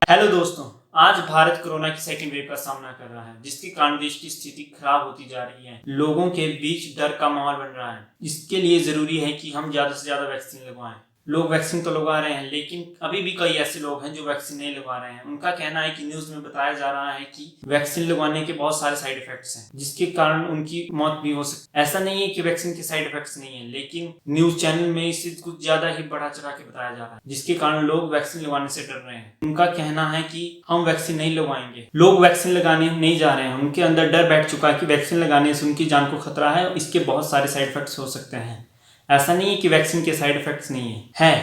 Hello दोस्तों। आज Bharat corona की सेकेंड वेव का सामना कर रहा है, जिसके कारण देश की स्थिति खराब होती जा रही है। लोगों के बीच डर का माहौल बन रहा है। इसके लिए जरूरी है कि हम ज्यादा से ज्यादा वैक्सीन लगवाएं। लोग वैक्सीन तो लगवा रहे हैं, लेकिन अभी भी कई ऐसे लोग हैं जो वैक्सीन नहीं लगवा रहे हैं। उनका कहना है कि न्यूज में बताया जा रहा है कि वैक्सीन लगवाने के बहुत सारे साइड इफेक्ट्स हैं, जिसके कारण उनकी मौत भी हो सकती है। ऐसा नहीं है कि वैक्सीन के साइड इफेक्ट्स नहीं है, लेकिन न्यूज चैनल में इसे कुछ ज्यादा ही बढ़ा चढ़ा के बताया जा रहा है, जिसके कारण लोग वैक्सीन लगवाने से डर रहे हैं। उनका कहना है कि हम वैक्सीन नहीं लगवाएंगे। लोग वैक्सीन लगाने नहीं जा रहे हैं। उनके अंदर डर बैठ चुका है कि वैक्सीन लगाने से उनकी जान को खतरा है और इसके बहुत सारे साइड इफेक्ट्स हो सकते हैं। ऐसा नहीं है कि वैक्सीन के साइड इफेक्ट्स नहीं है,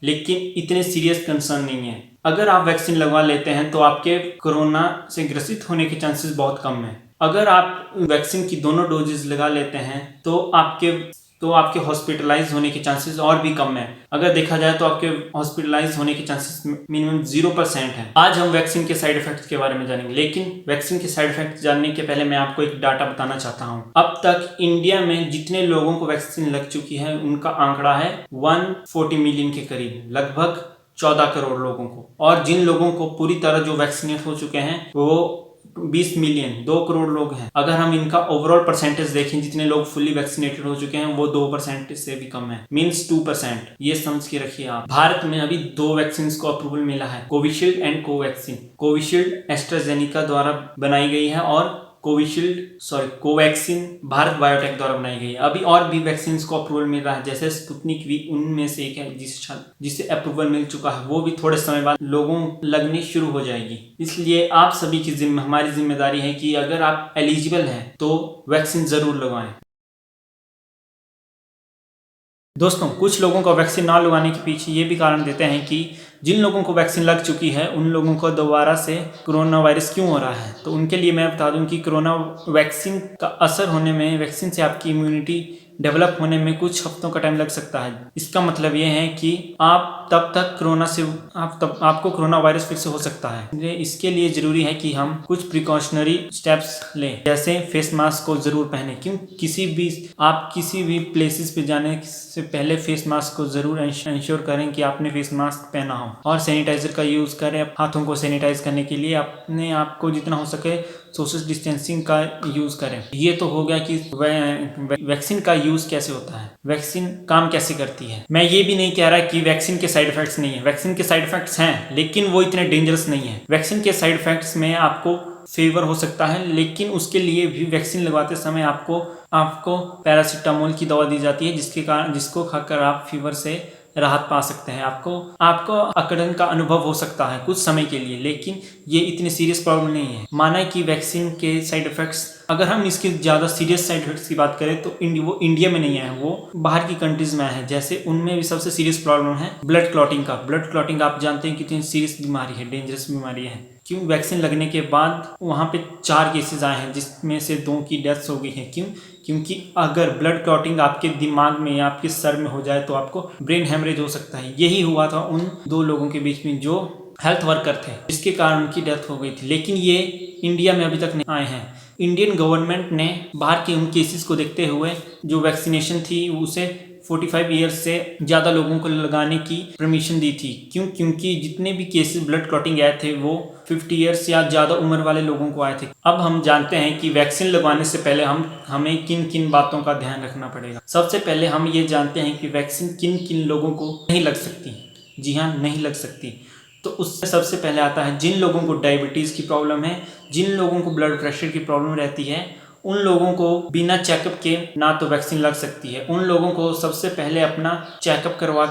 लेकिन इतने सीरियस कंसर्न नहीं है। अगर आप वैक्सीन लगवा लेते हैं तो आपके कोरोना से ग्रसित होने के चांसेस बहुत कम है। अगर आप वैक्सीन की दोनों डोजेस लगा लेते हैं तो आपके हॉस्पिटलाइज होने के चांसेस और भी कम है। अगर देखा जाए तो आपके हॉस्पिटलाइज होने के चांसेस मिनिमम 0% है। आज हम वैक्सीन के साइड इफेक्ट्स के बारे में जानेंगे, लेकिन वैक्सीन के साइड इफेक्ट्स जानने के पहले मैं आपको एक डाटा बताना चाहता हूं। अब तक इंडिया में जितने लोगों को वैक्सीन लग चुकी है उनका आंकड़ा है 140 मिलियन के करीब, लगभग 14 करोड़ लोगों को। और जिन लोगों को पूरी तरह जो वैक्सीनेट हो चुके हैं वो 20 मिलियन, 2 करोड़ लोग हैं। अगर हम इनका ओवरऑल परसेंटेज देखें, जितने लोग फुली वैक्सीनेटेड हो चुके हैं वो 2% से भी कम है, मींस 2%। ये समझ के रखिए आप। भारत में अभी 2 वैक्सीन को अप्रूवल मिला है, Covishield and Covaxin. Covishield AstraZeneca द्वारा बनाई गई है और कोवैक्सीन भारत बायोटेक द्वारा बनाई गई है। अभी और भी वैक्सीन को अप्रूवल मिल रहा है, जैसे स्पुतनिक वी उनमें से एक है जिसे अप्रूवल मिल चुका है। वो भी थोड़े समय बाद लोगों लगनी शुरू हो जाएगी। इसलिए आप सभी की हमारी जिम्मेदारी है कि अगर आप एलिजिबल हैं तो वैक्सीन जरूर लगवाएं। दोस्तों, कुछ लोगों को वैक्सीन ना लगवाने के पीछे ये भी कारण देते हैं कि जिन लोगों को वैक्सीन लग चुकी है उन लोगों को दोबारा से कोरोना वायरस क्यों हो रहा है। तो उनके लिए मैं बता दूं कि कोरोना वैक्सीन का असर होने में, वैक्सीन से आपकी इम्यूनिटी डेवलप होने में कुछ हफ्तों का टाइम लग सकता है। इसका मतलब ये है कि आप तब तक आपको कोरोना वायरस फिर से हो सकता है। इसके लिए जरूरी है कि हम कुछ प्रिकॉशनरी स्टेप्स लें, जैसे फेस मास्क को जरूर पहने। क्यों किसी भी प्लेसेस पे जाने से पहले फेस मास्क को जरूर इंश्योर करें कि आपने फेस मास्क पहना हो, और सैनिटाइजर का यूज करें। हाथों को सैनिटाइज करने के लिए अपने आप को जितना हो सके सोशल डिस्टेंसिंग का यूज करें। ये तो हो गया कि वैक्सीन का यूज कैसे होता है, वैक्सीन काम कैसे करती है। मैं ये भी नहीं कह रहा कि वैक्सीन के साइड इफेक्ट्स नहीं है। वैक्सीन के साइड इफेक्ट्स हैं, लेकिन वो इतने डेंजरस नहीं है। वैक्सीन के साइड इफेक्ट्स में आपको फीवर हो सकता है, लेकिन उसके लिए भी वैक्सीन लगवाते समय आपको पैरासीटामोल की दवा दी जाती है, जिसको खाकर आप फीवर से राहत पा सकते हैं। आपको अकड़न का अनुभव हो सकता है कुछ समय के लिए, लेकिन ये इतनी सीरियस प्रॉब्लम नहीं है। माना है कि वैक्सीन के साइड इफेक्ट्स, अगर हम इसके ज़्यादा सीरियस साइड इफेक्ट्स की बात करें तो वो इंडिया में नहीं है, वो बाहर की कंट्रीज में है। जैसे उनमें भी सबसे सीरियस प्रॉब्लम है ब्लड क्लॉटिंग का। ब्लड क्लॉटिंग आप जानते हैं कितनी सीरियस बीमारी है, डेंजरस बीमारी है। क्यों? वैक्सीन लगने के बाद वहाँ पे 4 केसेस आए हैं, जिसमें से 2 की डेथ्स हो गई है। क्योंकि अगर ब्लड क्लॉटिंग आपके दिमाग में या आपके सर में हो जाए तो आपको ब्रेन हेमरेज हो सकता है। यही हुआ था उन 2 लोगों के बीच में जो हेल्थ वर्कर थे, जिसके कारण उनकी डेथ हो गई थी। लेकिन ये इंडिया में अभी तक नहीं आए हैं। इंडियन गवर्नमेंट ने बाहर के उन केसेस को देखते हुए जो वैक्सीनेशन थी उसे 45 ईयर्स से ज़्यादा लोगों को लगाने की परमिशन दी थी। क्योंकि जितने भी केसेस ब्लड क्लॉटिंग आए थे वो 50 ईयर्स या ज़्यादा उम्र वाले लोगों को आए थे। अब हम जानते हैं कि वैक्सीन लगवाने से पहले हमें किन किन बातों का ध्यान रखना पड़ेगा। सबसे पहले हम ये जानते हैं कि वैक्सीन किन किन लोगों को नहीं लग सकती। जी हाँ, नहीं लग सकती। तो उससे सबसे पहले आता है जिन लोगों को डायबिटीज़ की प्रॉब्लम है, जिन लोगों को ब्लड प्रेशर की प्रॉब्लम रहती है, उन लोगों को बिना चेकअप के ना तो वैक्सीन लग सकती है। उन लोगों को सबसे पहले अपना चेकअप करवा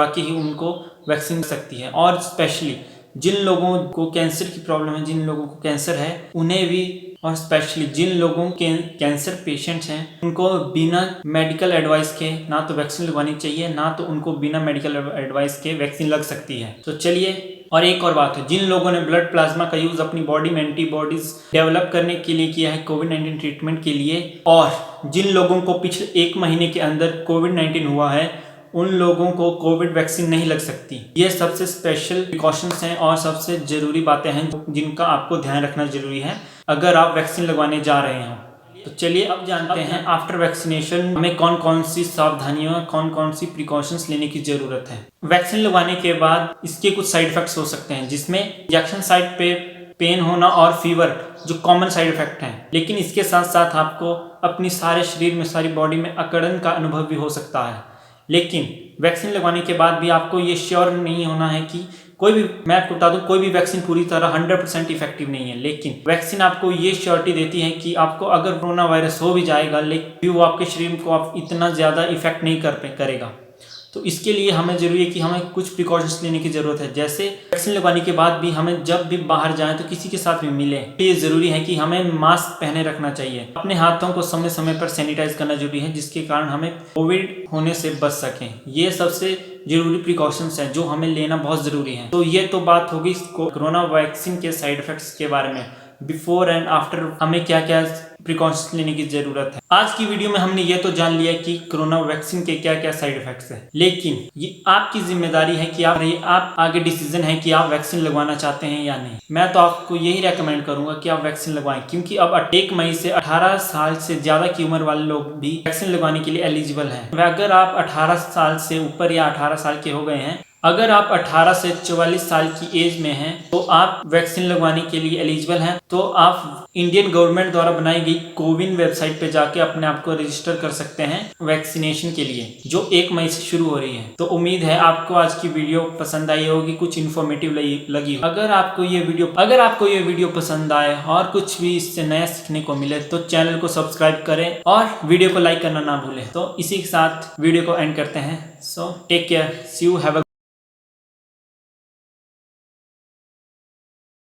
के ही उनको वैक्सीन लग सकती है। और स्पेशली जिन लोगों को कैंसर की प्रॉब्लम है, जिन लोगों को कैंसर है उन्हें भी, और स्पेशली जिन लोगों के कैंसर पेशेंट्स हैं उनको बिना मेडिकल एडवाइस के ना तो वैक्सीन लगवानी चाहिए, ना तो उनको बिना मेडिकल एडवाइस के वैक्सीन लग सकती है। तो चलिए, और एक और बात है, जिन लोगों ने ब्लड प्लाज्मा का यूज अपनी बॉडी में एंटीबॉडीज डेवलप करने के लिए किया है कोविड-19 ट्रीटमेंट के लिए, और जिन लोगों को पिछले 1 महीने के अंदर कोविड-19 हुआ है, उन लोगों को कोविड वैक्सीन नहीं लग सकती। ये सबसे स्पेशल प्रिकॉशंस हैं और सबसे जरूरी बातें हैं जिनका आपको ध्यान रखना जरूरी है अगर आप वैक्सीन लगवाने जा रहे हो। तो चलिए अब जानते हैं आफ्टर वैक्सीनेशन हमें कौन कौन सी सावधानियां, कौन कौन सी प्रिकॉशंस लेने की जरूरत है। वैक्सीन लगवाने के बाद इसके कुछ साइड इफेक्ट्स हो सकते हैं, जिसमें इंजेक्शन साइट पे पेन होना और फीवर जो कॉमन साइड इफेक्ट हैं। लेकिन इसके साथ साथ आपको अपनी सारे शरीर में, सारी बॉडी में अकड़न का अनुभव भी हो सकता है। लेकिन वैक्सीन लगवाने के बाद भी आपको ये श्योर नहीं होना है कि मैं आपको बता दूं, कोई भी वैक्सीन पूरी तरह 100% इफेक्टिव नहीं है। लेकिन वैक्सीन आपको ये श्योरिटी देती है कि आपको अगर कोरोना वायरस हो भी जाएगा, लेकिन वो आपके शरीर को आप इतना ज़्यादा इफेक्ट नहीं करेगा। तो इसके लिए हमें जरूरी है कि हमें कुछ प्रिकॉशंस लेने की जरूरत है। जैसे वैक्सीन लगवाने के बाद भी हमें जब भी बाहर जाएं तो किसी के साथ भी मिले, ये जरूरी है कि हमें मास्क पहने रखना चाहिए। अपने हाथों को समय समय पर सैनिटाइज करना जरूरी है, जिसके कारण हमें कोविड होने से बच सकें। ये सबसे जरूरी प्रिकॉशंस हैं जो हमें लेना बहुत जरूरी है। तो ये तो बात होगी कोरोना वैक्सीन के साइड इफेक्ट्स के बारे में। बिफोर एंड आफ्टर हमें क्या क्या प्रिकॉशंस लेने की जरूरत है। आज की वीडियो में हमने ये तो जान लिया कि कोरोना वैक्सीन के क्या क्या साइड इफेक्ट्स हैं, लेकिन ये आपकी जिम्मेदारी है कि आप आगे डिसीजन है कि आप वैक्सीन लगवाना चाहते हैं या नहीं। मैं तो आपको यही रेकमेंड करूंगा कि आप वैक्सीन लगवाएं, क्योंकि अब 1 मई से 18 साल से ज्यादा की उम्र वाले लोग भी वैक्सीन लगवाने के लिए एलिजिबल हैं। अगर आप 18 साल से ऊपर या 18 साल के हो गए हैं, अगर आप 18 से 44 साल की एज में हैं, तो आप वैक्सीन लगवाने के लिए एलिजिबल हैं। तो आप इंडियन गवर्नमेंट द्वारा बनाई गई कोविन वेबसाइट पे जाके अपने आप को रजिस्टर कर सकते हैं वैक्सीनेशन के लिए, जो 1 मई से शुरू हो रही है। तो उम्मीद है आपको आज की वीडियो पसंद आई होगी, कुछ इन्फॉर्मेटिव लगी। अगर आपको ये वीडियो पसंद आए और कुछ भी इससे नया सीखने को मिले तो चैनल को सब्सक्राइब करें और वीडियो को लाइक करना ना भूलें। तो इसी के साथ वीडियो को एंड करते हैं। So take care, see you, have a